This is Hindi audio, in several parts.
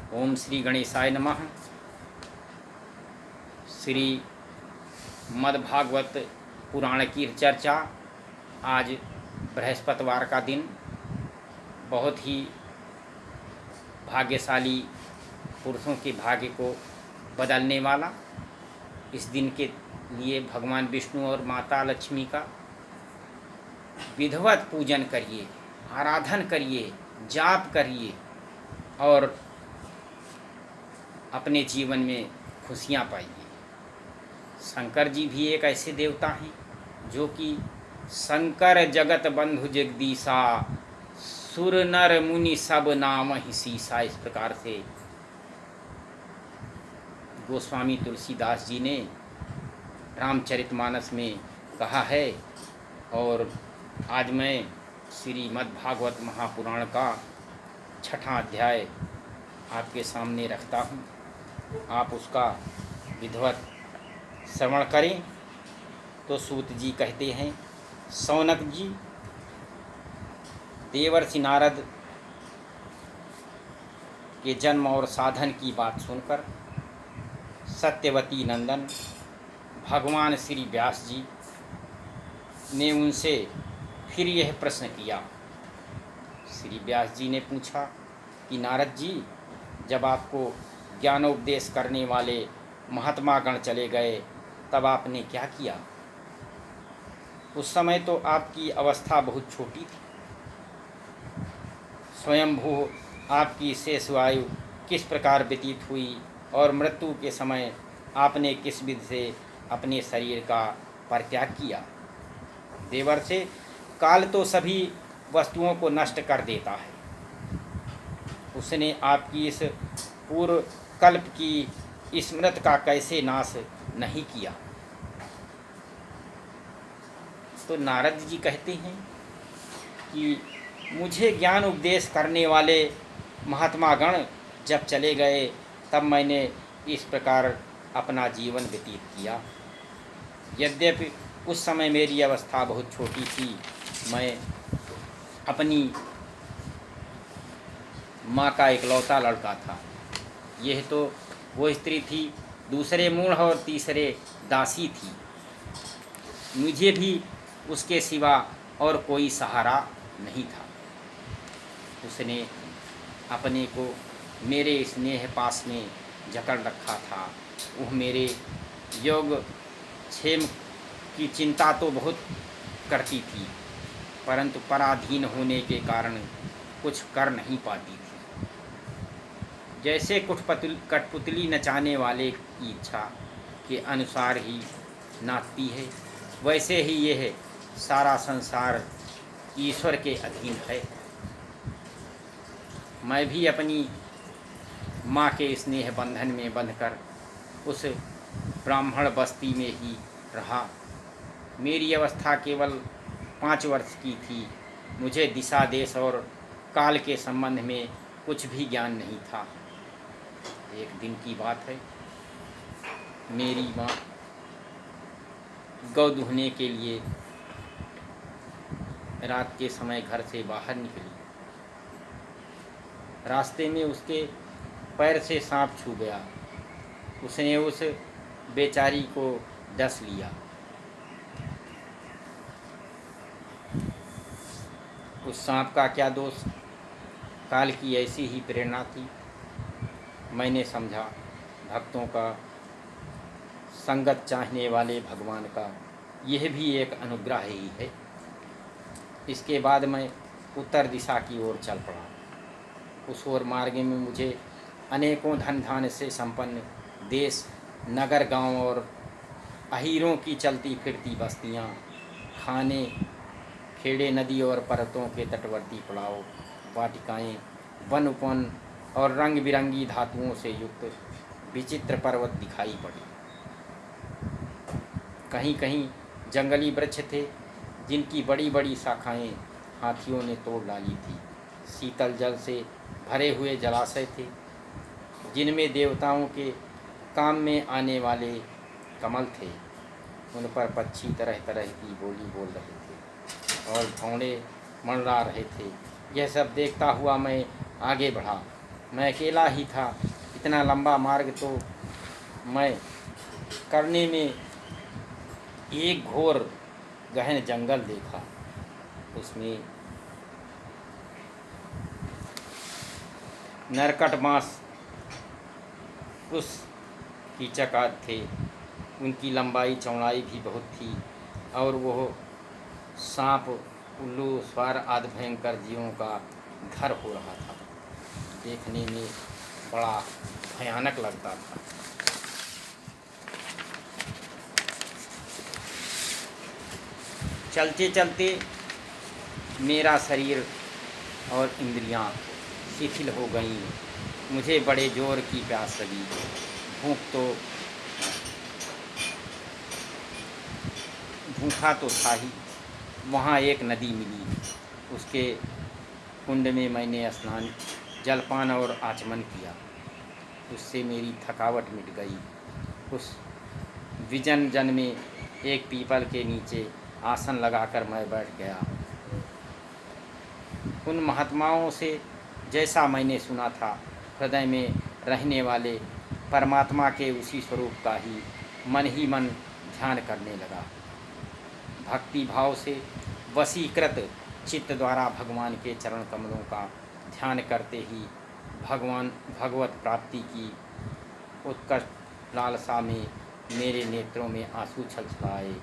ओम श्री गणेशाय नमः। श्री मद्भागवत पुराण की चर्चा। आज बृहस्पतिवार का दिन बहुत ही भाग्यशाली पुरुषों के भाग्य को बदलने वाला। इस दिन के लिए भगवान विष्णु और माता लक्ष्मी का विधिवत पूजन करिए, आराधन करिए, जाप करिए और अपने जीवन में खुशियाँ पाइए। शंकर जी भी एक ऐसे देवता हैं जो कि शंकर जगत बंधु जगदीशा, सुर नर मुनि सब नाम ही सीसा, इस प्रकार से गोस्वामी तुलसीदास जी ने रामचरितमानस में कहा है। और आज मैं श्रीमद्भागवत महापुराण का 6वां अध्याय आपके सामने रखता हूँ। आप उसका विधिवत श्रवण करें। तो सूत जी कहते हैं, सौनक जी, देवर्षि नारद के जन्म और साधन की बात सुनकर सत्यवती नंदन भगवान श्री व्यास जी ने उनसे फिर यह प्रश्न किया। श्री व्यास जी ने पूछा कि नारद जी, जब आपको ज्ञानोपदेश करने वाले महात्मा गण चले गए तब आपने क्या किया? उस समय तो आपकी अवस्था बहुत छोटी थी। स्वयंभू आपकी शेष आयु किस प्रकार व्यतीत हुई और मृत्यु के समय आपने किस विधि से अपने शरीर का परित्याग किया? देवर से काल तो सभी वस्तुओं को नष्ट कर देता है। उसने आपकी इस पूर्व कल्प की स्मृति का कैसे नाश नहीं किया? तो नारद जी कहते हैं कि मुझे ज्ञान उपदेश करने वाले महात्मा गण जब चले गए तब मैंने इस प्रकार अपना जीवन व्यतीत किया। यद्यपि उस समय मेरी अवस्था बहुत छोटी थी, मैं अपनी माँ का इकलौता लड़का था। यह तो वो स्त्री थी, दूसरे मूढ़ और तीसरे दासी थी। मुझे भी उसके सिवा और कोई सहारा नहीं था। उसने अपने को मेरे स्नेह पास में जकड़ रखा था। वह मेरे योग क्षेम की चिंता तो बहुत करती थी, परंतु पराधीन होने के कारण कुछ कर नहीं पाती थी। जैसे कठपुतली नचाने वाले की इच्छा के अनुसार ही नाचती है, वैसे ही यह सारा संसार ईश्वर के अधीन है। मैं भी अपनी माँ के स्नेह बंधन में बंधकर उस ब्राह्मण बस्ती में ही रहा। मेरी अवस्था केवल 5 वर्ष की थी। मुझे दिशा, देश और काल के संबंध में कुछ भी ज्ञान नहीं था। एक दिन की बात है, मेरी माँ गौ दूहने के लिए रात के समय घर से बाहर निकली। रास्ते में उसके पैर से सांप छू गया। उसने उस बेचारी को डस लिया। उस सांप का क्या दोष? काल की ऐसी ही प्रेरणा थी। मैंने समझा भक्तों का संगत चाहने वाले भगवान का यह भी एक अनुग्रह ही है। इसके बाद मैं उत्तर दिशा की ओर चल पड़ा। उस ओर मार्ग में मुझे अनेकों धन धान्य से संपन्न देश, नगर, गांव और अहीरों की चलती फिरती बस्तियां, खाने, खेड़े, नदी और पर्वतों के तटवर्ती पड़ाव, वाटिकाएं, वन उपवन और रंग बिरंगी धातुओं से युक्त विचित्र पर्वत दिखाई पड़े। कहीं कहीं जंगली वृक्ष थे जिनकी बड़ी बड़ी शाखाएं हाथियों ने तोड़ डाली थी। शीतल जल से भरे हुए जलाशय थे जिनमें देवताओं के काम में आने वाले कमल थे। उन पर पक्षी तरह तरह की बोली बोल रहे थे और भौंडे मंडरा रहे थे। यह सब देखता हुआ मैं आगे बढ़ा। मैं अकेला ही था। इतना लंबा मार्ग तो मैं करने में एक घोर गहन जंगल देखा। उसमें नरकट बाँस उस कीचकात थे। उनकी लंबाई चौड़ाई भी बहुत थी और वह सांप, उल्लू, स्वार आदि भयंकर जीवों का घर हो रहा था। देखने में बड़ा भयानक लगता था। चलते चलते मेरा शरीर और इंद्रियां शिथिल हो गईं। मुझे बड़े जोर की प्यास लगी। भूखा तो था ही। वहाँ एक नदी मिली। उसके कुंड में मैंने स्नान, जलपान और आचमन किया। उससे मेरी थकावट मिट गई। उस विजन जन में एक पीपल के नीचे आसन लगाकर मैं बैठ गया। उन महात्माओं से जैसा मैंने सुना था, हृदय में रहने वाले परमात्मा के उसी स्वरूप का ही मन ध्यान करने लगा। भक्ति भाव से वशीकृत चित्त द्वारा भगवान के चरण कमलों का ध्यान करते ही भगवत प्राप्ति की उत्कट लालसा में मेरे नेत्रों में आंसू छलछलाए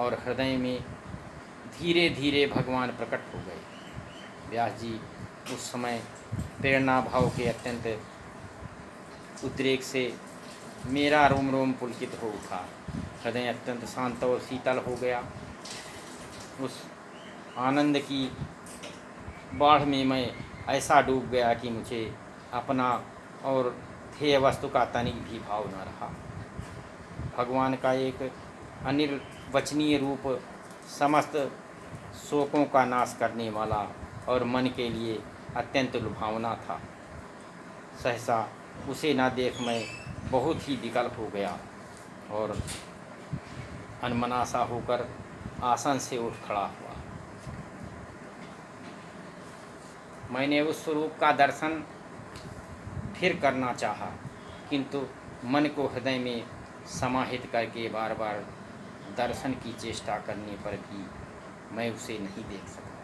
और हृदय में धीरे धीरे भगवान प्रकट हो गए। व्यास जी उस समय प्रेरणा भाव के अत्यंत उद्रेक से मेरा रोम रोम पुलकित हो उठा। हृदय अत्यंत शांत और शीतल हो गया। उस आनंद की बाढ़ में मैं ऐसा डूब गया कि मुझे अपना और ध्येय वस्तु का तनिक भी भाव न रहा। भगवान का एक अनिर्वचनीय रूप समस्त शोकों का नाश करने वाला और मन के लिए अत्यंत लुभावना था। सहसा उसे न देख मैं बहुत ही विकल हो गया और अनमनासा होकर आसन से उठ खड़ा हुआ। मैंने उस स्वरूप का दर्शन फिर करना चाहा, किंतु मन को हृदय में समाहित करके बार बार दर्शन की चेष्टा करने पर भी मैं उसे नहीं देख सका।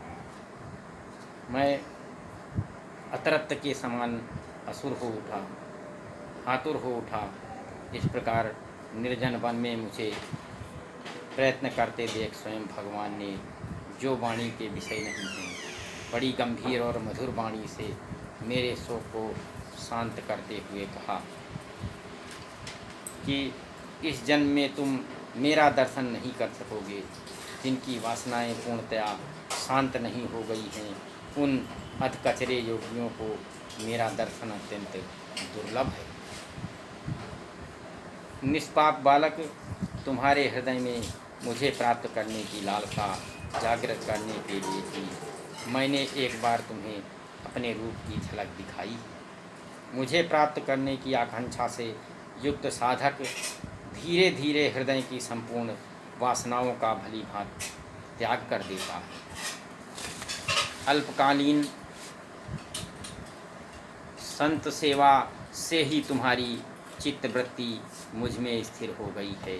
मैं अतरत्त के समान असुर हो उठा, आतुर हो उठा। इस प्रकार निर्जन वन में मुझे प्रयत्न करते देख स्वयं भगवान ने, जो वाणी के विषय नहीं हैं, बड़ी गंभीर और मधुर वाणी से मेरे शोक को शांत करते हुए कहा कि इस जन्म में तुम मेरा दर्शन नहीं कर सकोगे। जिनकी वासनाएं पूर्णतया शांत नहीं हो गई हैं, उन अधकचरे योगियों को मेरा दर्शन अत्यंत दुर्लभ है। निष्पाप बालक, तुम्हारे हृदय में मुझे प्राप्त करने की लालसा जागृत करने के लिए ही मैंने एक बार तुम्हें अपने रूप की झलक दिखाई। मुझे प्राप्त करने की आकांक्षा से युक्त साधक धीरे धीरे हृदय की संपूर्ण वासनाओं का भली भांति त्याग कर देता है। अल्पकालीन संत सेवा से ही तुम्हारी चित्तवृत्ति मुझ में स्थिर हो गई है।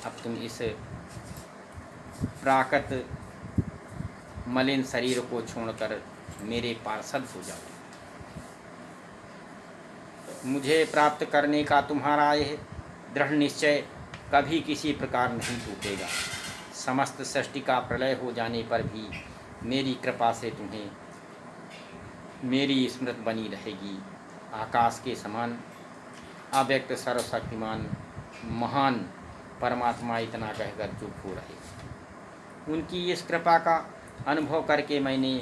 अब तुम इस प्राकृत मलिन शरीर को छोड़कर मेरे पार्षद हो जाओ। मुझे प्राप्त करने का तुम्हारा यह दृढ़ निश्चय कभी किसी प्रकार नहीं टूटेगा। समस्त सृष्टि का प्रलय हो जाने पर भी मेरी कृपा से तुम्हें मेरी स्मृति बनी रहेगी। आकाश के समान अव्यक्त सर्वशक्तिमान महान परमात्मा इतना कहकर चुप हो रहे। उनकी इस कृपा का अनुभव करके मैंने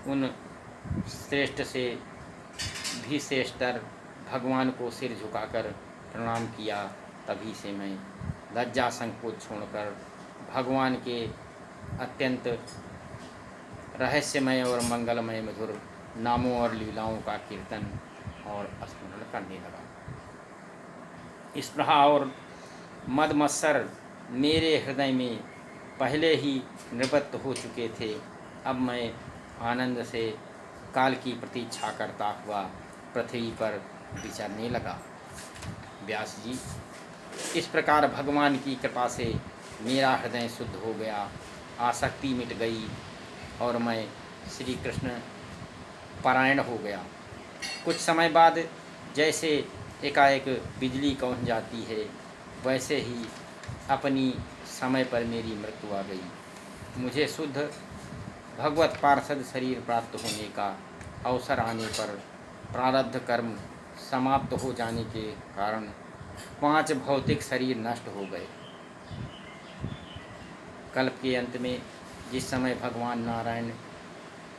उन श्रेष्ठ से भी श्रेष्ठतर भगवान को सिर झुकाकर प्रणाम किया। तभी से मैं लज्जा संकोच छोड़कर भगवान के अत्यंत रहस्यमय और मंगलमय मधुर नामों और लीलाओं का कीर्तन और स्मरण करने लगा। स्पृहा और मदमत्सर मेरे हृदय में पहले ही निवृत्त हो चुके थे। अब मैं आनंद से काल की प्रतीक्षा करता हुआ पृथ्वी पर विचरने लगा। व्यास जी, इस प्रकार भगवान की कृपा से मेरा हृदय शुद्ध हो गया, आसक्ति मिट गई और मैं श्री कृष्ण परायण हो गया। कुछ समय बाद जैसे एकाएक बिजली कौंध जाती है, वैसे ही अपनी समय पर मेरी मृत्यु आ गई। मुझे शुद्ध भगवत पार्षद शरीर प्राप्त होने का अवसर आने पर प्रारब्ध कर्म समाप्त हो जाने के कारण 5 भौतिक शरीर नष्ट हो गए। कल्प के अंत में जिस समय भगवान नारायण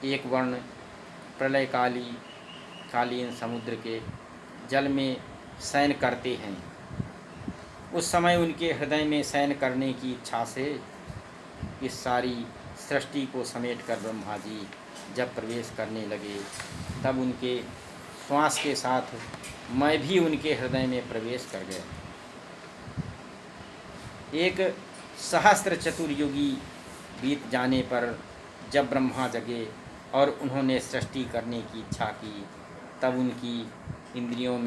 एक वर्ण प्रलयकालीन समुद्र के जल में शयन करते हैं, उस समय उनके हृदय में शयन करने की इच्छा से इस सारी सृष्टि को समेटकर ब्रह्मा जी जब प्रवेश करने लगे, तब उनके श्वास के साथ मैं भी उनके हृदय में प्रवेश कर गया। एक सहस्त्र चतुर्युगी बीत जाने पर जब ब्रह्मा जगे और उन्होंने सृष्टि करने की इच्छा की, तब उनकी इंद्रियों में